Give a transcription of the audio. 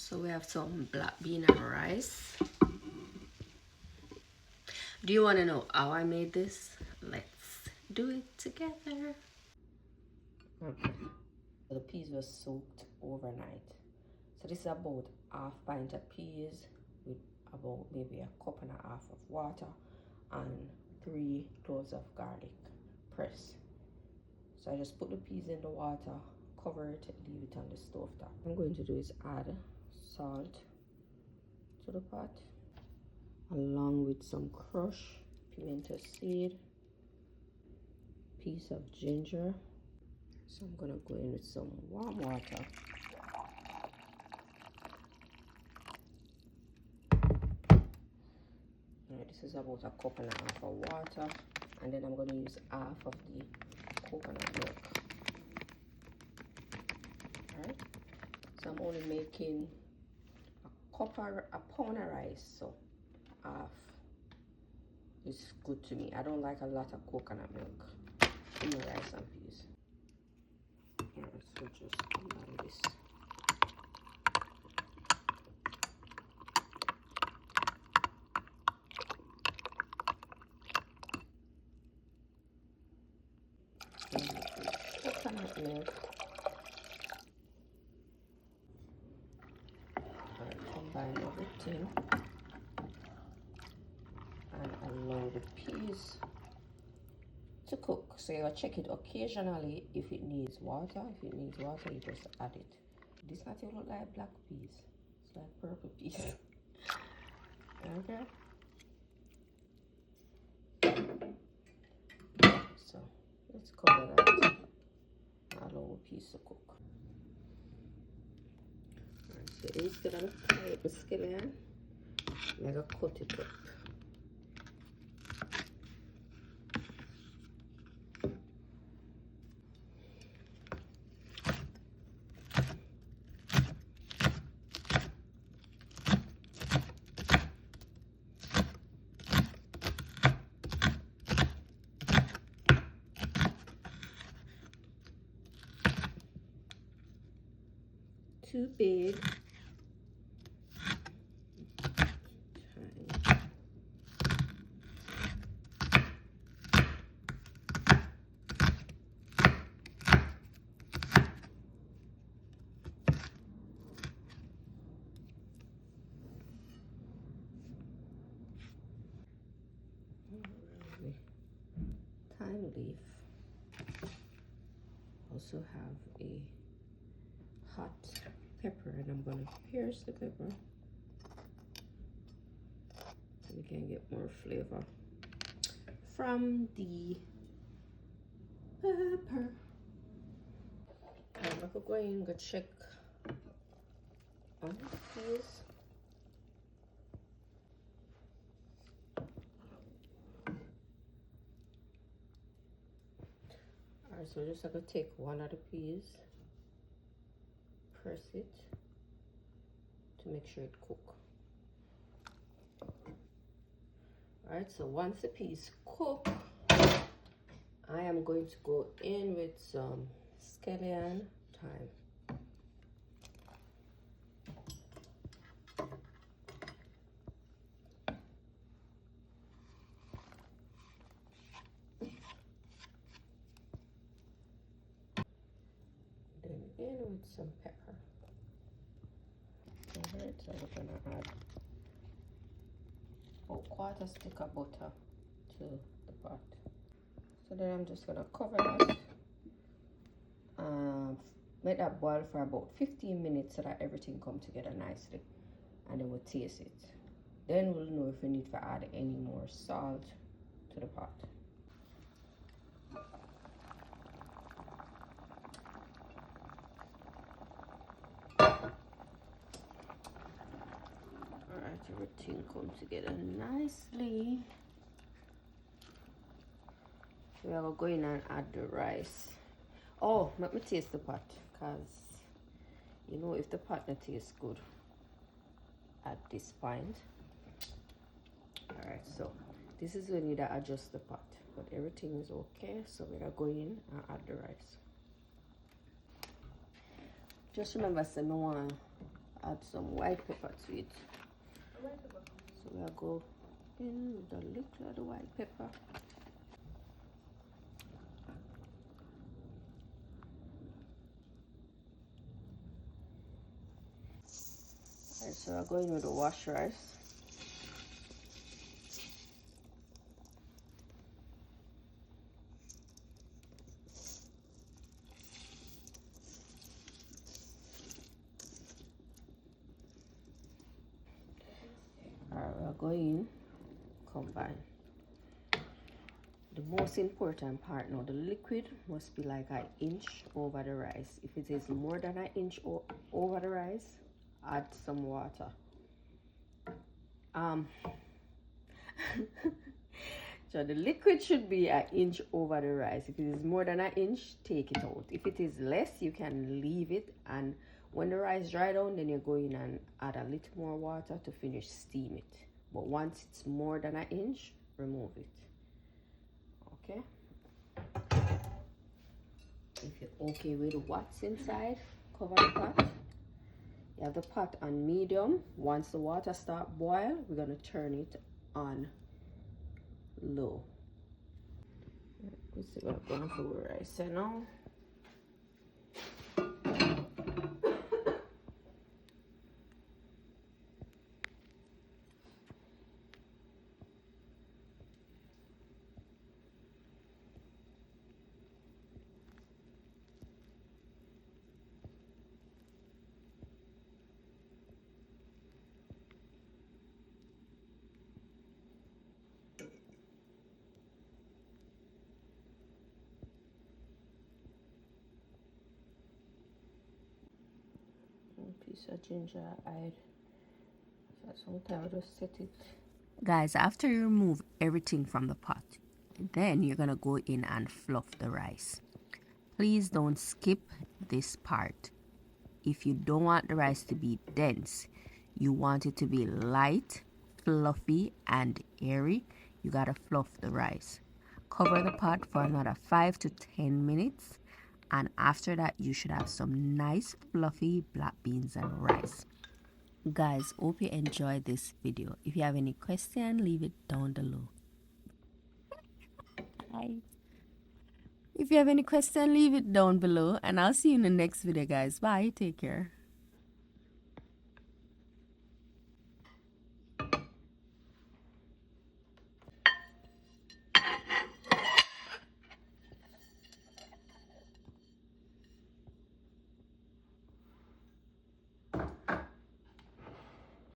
So we have some black bean and rice. Do you want to know how I made this? Let's do it together. Okay. The peas were soaked overnight. So this is about half pint of peas with about maybe a cup and a half of water and 3 cloves of garlic pressed. So I just put the peas in the water, cover it, leave it on the stove top. What I'm going to do is add salt to the pot along with some crushed pimento seed, piece of ginger. So I'm gonna go in with some warm water. Alright, this is about a cup and a half of water, and then I'm gonna use half of the coconut milk. Alright, so I'm only making a pound of rice, so half is good to me. I don't like a lot of coconut milk in my rice and peas. Alright, so just combine this. Coconut milk. Alright, combine everything and allow the peas to cook. So you'll check it occasionally if it needs water. If it needs water, you just add it. This not even look like black peas, it's like purple peas. Okay, so let's cover that and allow a piece to cook. Alright, so instead of the scallion, I'm gonna cut it up. Too big. Thyme leaf. Also have a hot pepper, and I'm gonna pierce the pepper so we can get more flavor from the pepper. I'm gonna go in and go check on the peas. Alright, so just gonna take one of the peas, press it to make sure it cook. Alright, so once the peas cook, I am going to go in with some scallion thyme. Then in with some pepper. Alright, so we're gonna add about quarter stick of butter to the pot. So then I'm just gonna cover that. Let that boil for about 15 minutes so that everything come together nicely, and then we'll taste it. Then we'll know if we need to add any more salt to the pot. Alright, everything come together nicely. We are going and add the rice. Oh, let me taste the pot, because you know if the pot not tastes good at this point. Alright, so this is when you need to adjust the pot, but everything is okay. So we're gonna go in and add the rice. Just remember, so I want add some white pepper to it. So we'll go in with a little of the white pepper. Alright, so we're going with the washed rice. Alright, we're going combine. The most important part now, the liquid must be like an inch over the rice. If it is more than an inch over the rice, add some water. So the liquid should be an inch over the rice. If it is more than an inch, take it out. If it is less, you can leave it, and when the rice dry down, then you go in and add a little more water to finish steam it. But once it's more than an inch, remove it. Okay? If you're okay with what's inside, cover the pot. You have the pot on medium. Once the water starts boil, we're going to turn it on low. Let's see what I'm going to do rice now. Piece of ginger I add. So sometimes I just set it. Guys, after you remove everything from the pot, then you're gonna go in and fluff the rice. Please don't skip this part. If you don't want the rice to be dense, you want it to be light, fluffy, and airy, you gotta fluff the rice. Cover the pot for another 5 to 10 minutes, and after that you should have some nice fluffy black beans and rice. Guys, hope you enjoyed this video. If you have any question, leave it down below. Bye. If you have any question, leave it down below, and I'll see you in the next video, guys. Bye. Take care.